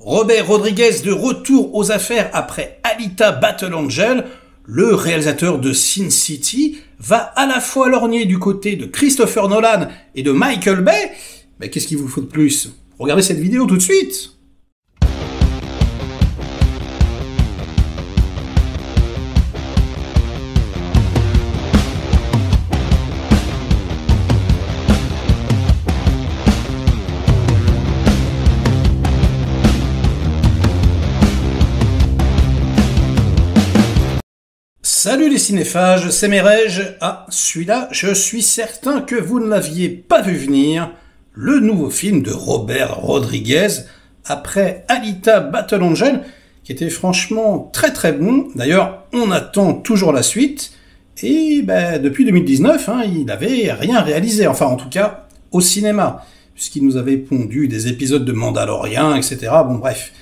Robert Rodriguez de retour aux affaires après Alita Battle Angel, le réalisateur de Sin City va à la fois lorgner du côté de Christopher Nolan et de Michael Bay. Mais qu'est-ce qu'il vous faut de plus? Regardez cette vidéo tout de suite. Salut les cinéphages, c'est Merege. Ah, celui-là, je suis certain que vous ne l'aviez pas vu venir. Le nouveau film de Robert Rodriguez, après Alita Battle Angel, qui était franchement très très bon. D'ailleurs, on attend toujours la suite. Et depuis 2019, il n'avait rien réalisé. Enfin, en tout cas, au cinéma. Puisqu'il nous avait pondu des épisodes de Mandalorian, etc. Bon, bref.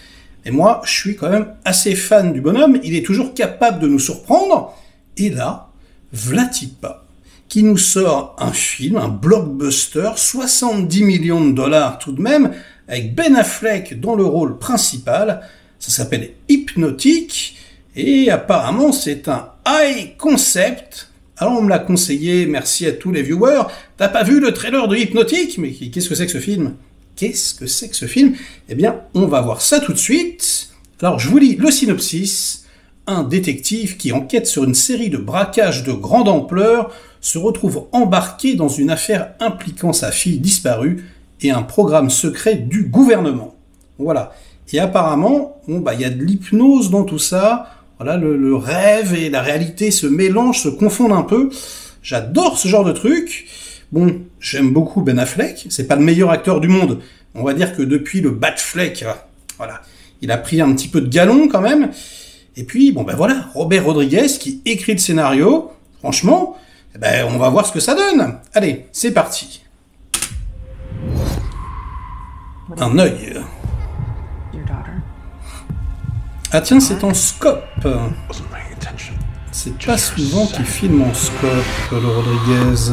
Et moi, je suis quand même assez fan du bonhomme, il est toujours capable de nous surprendre. Et là, Vlatipa, qui nous sort un film, un blockbuster, 70 millions de dollars tout de même, avec Ben Affleck dans le rôle principal. Ça s'appelle Hypnotic, et apparemment c'est un high concept. Alors on me l'a conseillé, merci à tous les viewers. T'as pas vu le trailer de Hypnotic? Mais qu'est-ce que c'est que ce film? Qu'est-ce que c'est que ce film? Eh bien, on va voir ça tout de suite. Alors, je vous lis le synopsis. Un détective qui enquête sur une série de braquages de grande ampleur se retrouve embarqué dans une affaire impliquant sa fille disparue et un programme secret du gouvernement. Voilà. Et apparemment, il y a de l'hypnose dans tout ça. Voilà, le rêve et la réalité se mélangent, se confondent un peu. J'adore ce genre de truc. Bon, j'aime beaucoup Ben Affleck, c'est pas le meilleur acteur du monde. On va dire que depuis le Batfleck, voilà, il a pris un petit peu de galon quand même. Et puis, voilà, Robert Rodriguez qui écrit le scénario. Franchement, on va voir ce que ça donne. Allez, c'est parti. Un œil. Ah tiens, c'est en scope. C'est pas souvent qu'il filme en scope, le Rodriguez.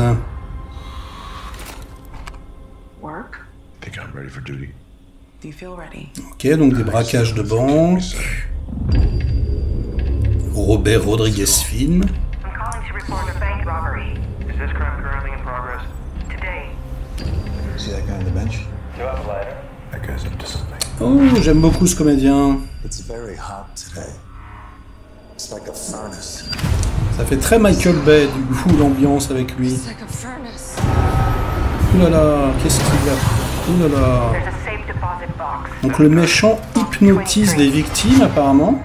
Ok, donc des braquages de banque. Robert Rodriguez film. Oh, j'aime beaucoup ce comédien. Ça fait très Michael Bay, du coup, l'ambiance avec lui. Ouh là là, qu'est-ce qu'il a? Ouh là là. Donc le méchant hypnotise les victimes, apparemment.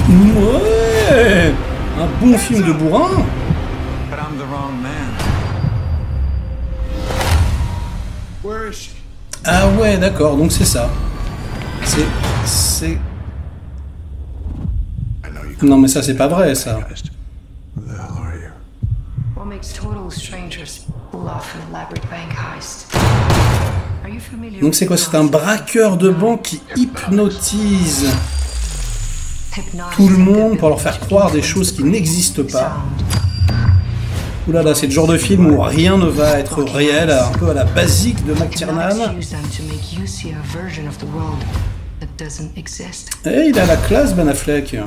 Ouais, un bon film de bourrin. Ah ouais, d'accord, donc c'est ça. C'est... Non mais ça c'est pas vrai, ça. Donc c'est quoi? C'est un braqueur de banque qui hypnotise tout le monde pour leur faire croire des choses qui n'existent pas. Oulala, là là, c'est le genre de film où rien ne va être réel, un peu à la basique de McTiernan. Et il a la classe, Ben Affleck.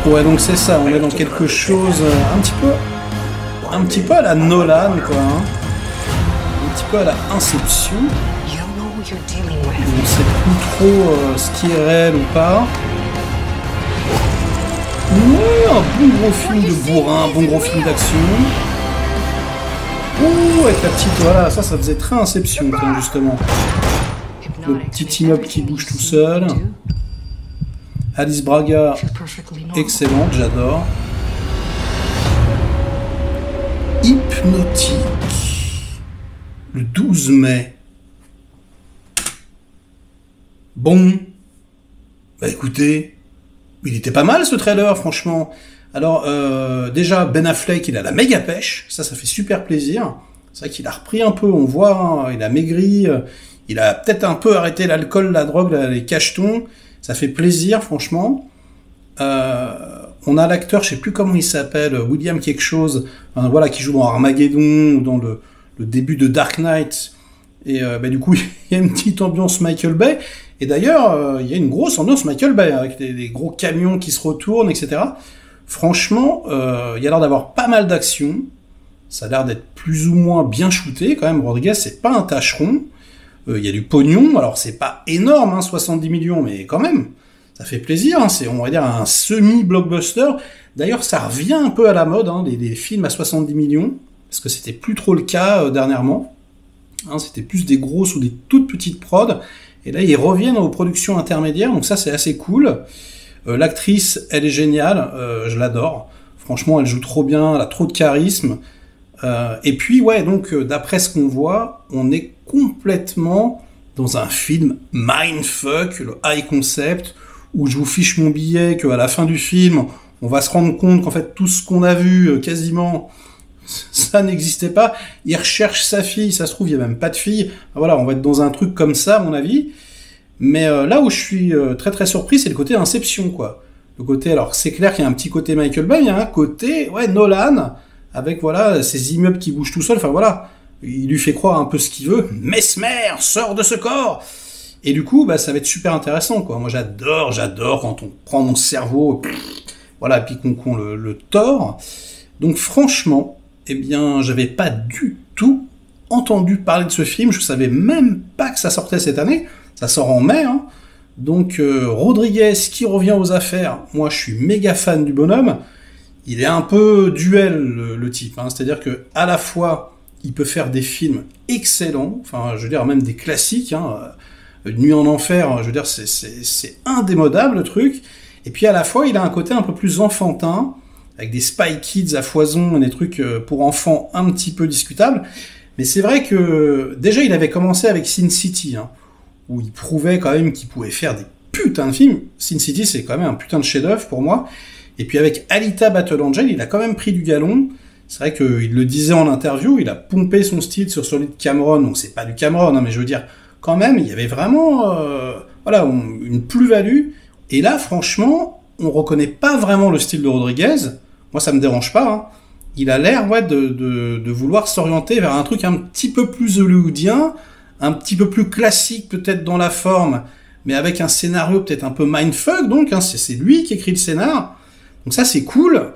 Ouais, donc c'est ça, on est dans quelque chose un petit peu à la Nolan, quoi. Un petit peu à la Inception. On sait plus trop ce qui est réel ou pas. Ouais, un bon gros film de bourrin, un bon gros film d'action. Ouh, avec la petite, voilà, ça faisait très Inception, justement. Le petit immeuble qui bouge tout seul. Alice Braga, excellente, j'adore. Hypnotique. Le 12 mai. Bon. Écoutez, il était pas mal ce trailer, franchement. Alors, déjà, Ben Affleck, il a la méga pêche. Ça fait super plaisir. C'est vrai qu'il a repris un peu, on voit, il a maigri. Il a peut-être un peu arrêté l'alcool, la drogue, les cachetons. Ça fait plaisir, franchement. On a l'acteur, je sais plus comment il s'appelle, William quelque chose, voilà, qui joue dans Armageddon ou dans le début de Dark Knight. Et du coup, il y a une petite ambiance Michael Bay. Et d'ailleurs, il y a une grosse ambiance Michael Bay, avec des gros camions qui se retournent, etc. Franchement, il y a l'air d'avoir pas mal d'action. Ça a l'air d'être plus ou moins bien shooté, quand même. Rodriguez, c'est pas un tâcheron. Il y a du pognon. Alors, c'est pas énorme, 70 millions, mais quand même, ça fait plaisir. C'est, on va dire, un semi-blockbuster. D'ailleurs, ça revient un peu à la mode, des films à 70 millions, parce que c'était plus trop le cas dernièrement. C'était plus des grosses ou des toutes petites prods. Et là, ils reviennent aux productions intermédiaires, donc ça, c'est assez cool. L'actrice, elle est géniale, je l'adore. Franchement, elle joue trop bien, elle a trop de charisme. Et puis, ouais, donc, d'après ce qu'on voit, on est complètement dans un film mindfuck, le high concept, où je vous fiche mon billet, qu'à la fin du film, on va se rendre compte qu'en fait, tout ce qu'on a vu, quasiment, ça n'existait pas. Il recherche sa fille, ça se trouve, il n'y a même pas de fille. Voilà, on va être dans un truc comme ça, à mon avis. Mais là où je suis très très surpris, c'est le côté Inception, quoi. Le côté, alors c'est clair qu'il y a un petit côté Michael Bay, il y a un côté, ouais, Nolan, avec, voilà, ces immeubles qui bougent tout seuls, enfin voilà, il lui fait croire un peu ce qu'il veut. Mesmer, sors de ce corps! Et du coup, ça va être super intéressant, quoi. Moi, j'adore quand on prend mon cerveau, voilà, puis qu'on le tord. Donc, franchement, eh bien, j'avais pas du tout entendu parler de ce film. Je savais même pas que ça sortait cette année. Ça sort en mai, Donc, Rodriguez qui revient aux affaires. Moi, je suis méga fan du bonhomme. Il est un peu duel, le type. C'est-à-dire que à la fois, il peut faire des films excellents. Enfin, je veux dire, même des classiques. Nuit en enfer, je veux dire, c'est indémodable, le truc. Et puis, à la fois, il a un côté un peu plus enfantin, avec des Spy Kids à foison, des trucs pour enfants un petit peu discutables. Mais c'est vrai que, déjà, il avait commencé avec Sin City, où il prouvait quand même qu'il pouvait faire des putains de films. Sin City, c'est quand même un putain de chef-d'œuvre pour moi. Et puis avec Alita Battle Angel, il a quand même pris du galon. C'est vrai qu'il le disait en interview, il a pompé son style sur celui de Cameron. Donc c'est pas du Cameron, mais je veux dire, quand même, il y avait vraiment une plus-value. Et là, franchement, on reconnaît pas vraiment le style de Rodriguez. Moi, ça me dérange pas. Il a l'air de vouloir s'orienter vers un truc un petit peu plus hollywoodien, un petit peu plus classique peut-être dans la forme, mais avec un scénario peut-être un peu mindfuck, donc c'est lui qui écrit le scénar. Donc ça, c'est cool.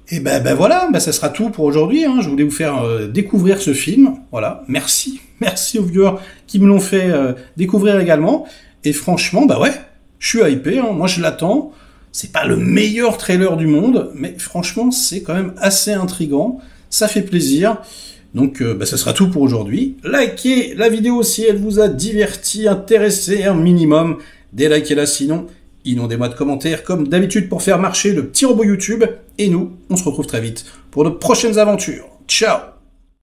Et voilà, ça sera tout pour aujourd'hui. Je voulais vous faire découvrir ce film. Voilà, merci aux viewers qui me l'ont fait découvrir également. Et franchement, ouais, je suis hypé. Moi, je l'attends. C'est pas le meilleur trailer du monde, mais franchement, c'est quand même assez intriguant. Ça fait plaisir. Donc, ça sera tout pour aujourd'hui. Likez la vidéo si elle vous a diverti, intéressé un minimum. Délikez-la sinon. Inondez-moi de commentaires comme d'habitude pour faire marcher le petit robot YouTube. Et nous, on se retrouve très vite pour de prochaines aventures. Ciao!